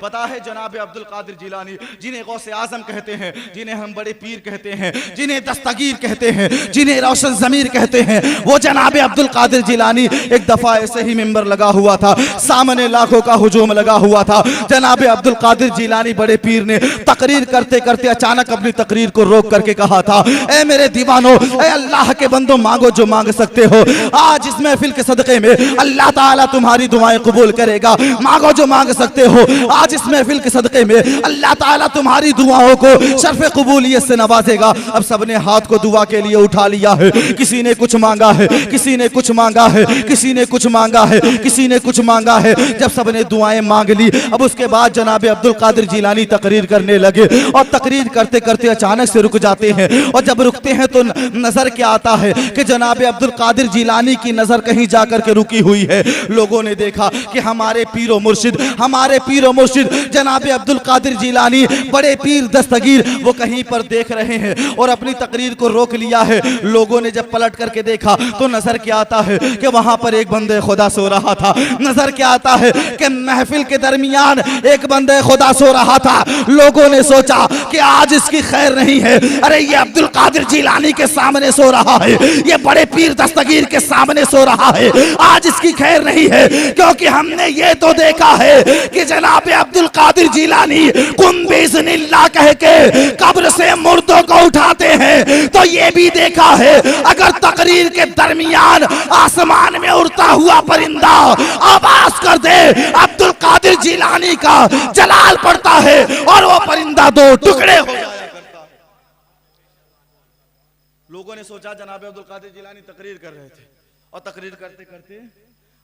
पता है जनाब अब्दुल कादिर जिलानी, जिन्हें गौसे आजम कहते हैं, जिन्हें हम बड़े पीर कहते हैं, जिन्हें दस्तगीर कहते हैं, जिन्हें रोशन ज़मीर कहते हैं, वो जनाब अब्दुल कादिर जिलानी एक दफा ऐसे ही मिंबर लगा हुआ था, सामने लाखों का हुजूम लगा हुआ था। जनाब अब्दुल कादिर जिलानी बड़े पीर ने तकरीर करते करते अचानक अपनी तकरीर को रोक करके कहा था, ए मेरे दीवानों, ए अल्लाह के बंदो, मांगो जो मांग सकते हो। आज इस महफिल के सदक़े में अल्लाह ताला तुम्हारी दुआएं कबूल करेगा। मांगो जो मांग सकते हो। आज इस महफिल के सदक़े में अल्लाह ताला तुम्हारी दुआओं को शर्फ़ कबूलियत से नवाजेगा। अब सबने हाथ को दुआ के लिए उठा लिया है। किसी ने कुछ मांगा है, किसी ने कुछ मांगा है, किसी ने कुछ मांगा है, किसी ने कुछ मांगा है। जब सबने दुआएं मांग ली, अब उसके बाद जनाब अब्दुल कादिर जिलानी तकरीर करने लगे और तकरीर करते करते अचानक से रुक जाते हैं। और जब रुकते हैं तो नजर क्या आता है कि जनाब अब्दुल कादिर जिलानी की नजर कहीं जाकर के रुकी हुई है। लोगों ने देखा कि हमारे पीरो मुर्शिद जनाब अब्दुल कादिर जिलानी बड़े पीर दस्तगीर वो कहीं पर देख रहे हैं और अपनी तकरीर को रोक लिया है। लोगों ने जब पलट करके देखा तो नजर क्या आता है कि वहां पर एक बंदे खुदा सो रहा था। नजर क्या आता है कि महफिल के दरमियान एक बंदे खुदा सो रहा था। लोगों ने सोचा कि आज इसकी खैर नहीं है। अरे ये अब्दुल कादिर जिलानी के सामने सो रहा है, ये बड़े पीर दस्तगीर के सामने सो रहा है, आज इसकी खैर नहीं है। क्योंकि हमने ये तो देखा है कि जनाब अब्दुल कादिर जिलानी कुम बिइज़्निल्लाह कह के कब्र से मुर्दों को उठाते हैं। तो ये भी देखा है अगर तकरीर के दरमियान आसमान में उड़ता हुआ परिंदा आवाज कर दे, अब्दुल कादिर जिलानी का जलाल पड़ता है और वो परिंदा दो टुकड़े हो जाया करता है। लोगों ने सोचा जनाब अब्दुल कादिर जिलानी तकरीर कर रहे थे और तकरीर करते करते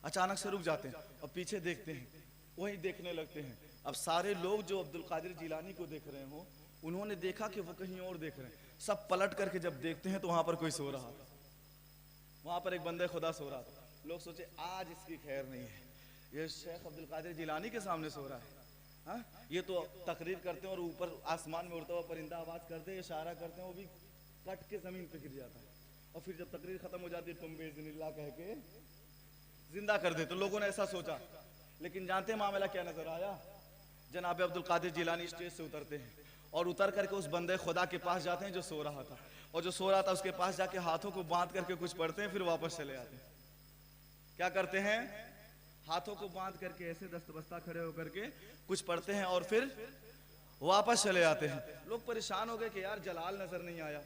अचानक से रुक जाते हैं और पीछे देखते हैं, वहीं देखने लगते हैं। अब सारे लोग जो अब्दुल कादिर जिलानी को देख रहे हो, उन्होंने देखा कि वो कहीं और देख रहे हैं। सब पलट करके जब देखते हैं तो वहां पर कोई सो रहा था, वहां पर एक बंदे खुदा सो रहा था। लोग सोचे आज इसकी खैर नहीं है, ये शेख अब्दुल कादिर जिलानी के सामने सो रहा है। हाँ, ये तो तकरीर करते हैं और ऊपर आसमान में उड़ता हुआ परिंदा आवाज करते हैं, इशारा करते हैं, वो भी कट के जमीन पे गिर जाता है। और फिर जब तकरीर खत्म हो जाती है तुम बिइज़्निल्लाह कह के जिंदा कर दे। तो लोगों ने ऐसा सोचा, लेकिन जानते हैं मामला क्या नजर आया? जनाब अब्दुल कादिर जिलानी स्टेज से उतरते हैं और उतर करके उस बंदे खुदा के पास जाते हैं जो सो रहा था। और जो सो रहा था उसके पास जाके हाथों को बांध करके कुछ पढ़ते हैं, फिर वापस चले आते हैं। क्या करते हैं? हाथों को बांध करके ऐसे दस्तबस्ता खड़े होकर के कुछ पढ़ते हैं और फिर वापस चले आते हैं। लोग परेशान हो गए कि यार जलाल नजर नहीं आया।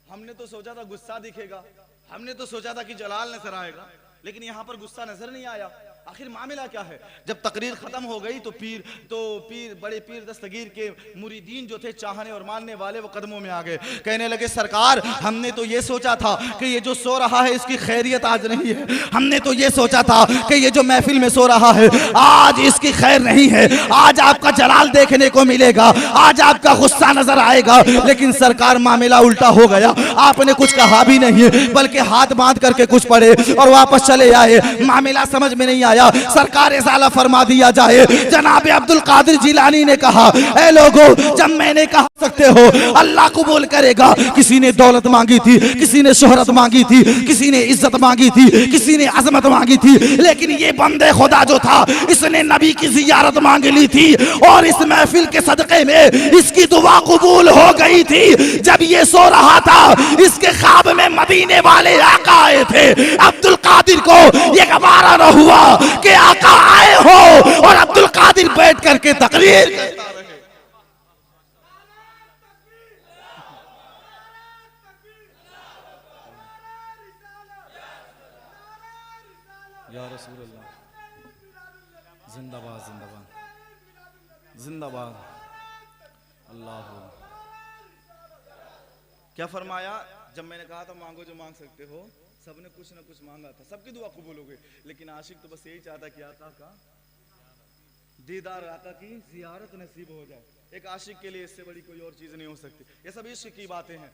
हमने तो सोचा था गुस्सा दिखेगा, हमने तो सोचा था कि जलाल नजर आएगा, लेकिन यहाँ पर गुस्सा नजर नहीं आया। आखिर मामला क्या है? जब तकरीर खत्म हो गई तो पीर बड़े पीर दस्तगीर के मुरीदीन जो थे, चाहने और मानने वाले, वो कदमों में आ गए। कहने लगे सरकार, हमने तो ये सोचा था कि ये जो सो रहा है इसकी खैरियत आज नहीं है। हमने तो ये सोचा था कि ये जो महफिल में सो रहा है आज इसकी खैर नहीं है। आज आपका जलाल देखने को मिलेगा, आज आपका गुस्सा नजर आएगा। लेकिन सरकार मामला उल्टा हो गया। आपने कुछ कहा भी नहीं बल्कि हाथ बांध करके कुछ पढ़े और वापस चले आए। मामला समझ में नहीं आया। सरकार इजाला फरमा दिया जाए। जनाब अब्दुल कादिर जिलानी ने कहा, ऐ लोगों, जब मैंने कहा सकते हो अल्लाह कबूल करेगा। किसी ने दौलत मांगी थी, किसी ने शोहरत मांगी थी, किसी ने इज्जत मांगी थी, किसी ने अजमत मांगी थी, लेकिन ये बंदे खुदा जो था इसने नबी की जियारत मांग ली थी और इस महफिल के सदक़े में इसकी दुआ कबूल हो गई थी। जब ये सो रहा था इसके ख्वाब में मदीने वाले आका आए थे। अब्दुल कादिर को ये गवारा न हुआ कि आका आए हो और अब्दुल कादिर बैठ करके तकरीर करता रहे। या रसूल अल्लाह, जिंदाबाद जिंदाबाद जिंदाबाद। अल्लाह क्या फरमाया? जब मैंने कहा था मांगो जो मांग सकते हो, सबने कुछ ना कुछ मांगा था, सबकी दुआ कबूल हो गई। लेकिन आशिक तो बस यही चाहता कि आका का दीदार, आका की जियारत नसीब हो जाए। एक आशिक के लिए इससे बड़ी कोई और चीज नहीं हो सकती। ये सब इश्क की बातें हैं।